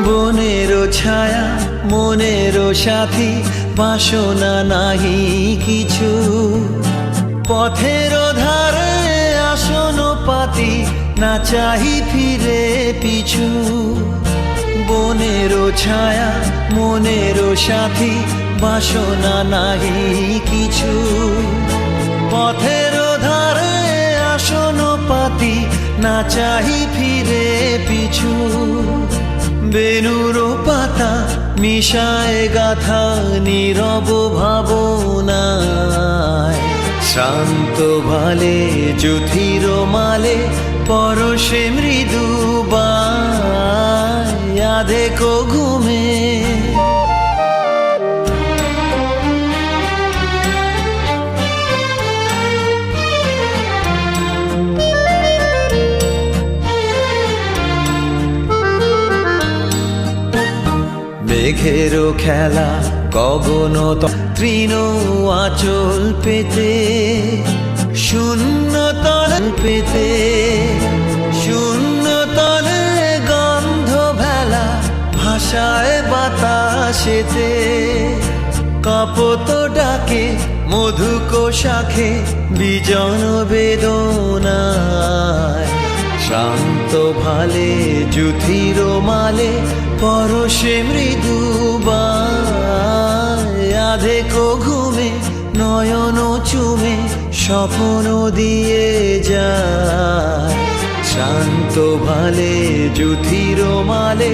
বনেরো ছায়া মনেরো সাথী, বাসনা নাহি কিছু। পথের ধারে আসন পাতি, না চাহি ফিরে পিছু। বনেরো ছায়া মনেরো সাথী, বাসনা নাহি কিছু। পথের ধারে আসন পাতি, না চাহি ফিরে পিছু। বেনুর পাতা মিশায় গাথা নীরব ভাবনায়, শান্ত ভালে যুথির মালে পরশে মৃদু বায় দেখো ঘুমে। মেঘেরও খেলা গগন তৃণ আঁচল পেতে, শূন্য তল পেতে। শূন্য তলে গন্ধ ভেলা ভাষায় বাতাসেতে। কাপত ডাকে মধুক শাখে বিজন বেদনায়, শান্ত ভালে যুথির মালে পরশে মৃদু বায় দেখো ঘুমে। নয়ন চুমে স্বপ্ন দিয়ে যায়, শান্ত ভালে যুথির মালে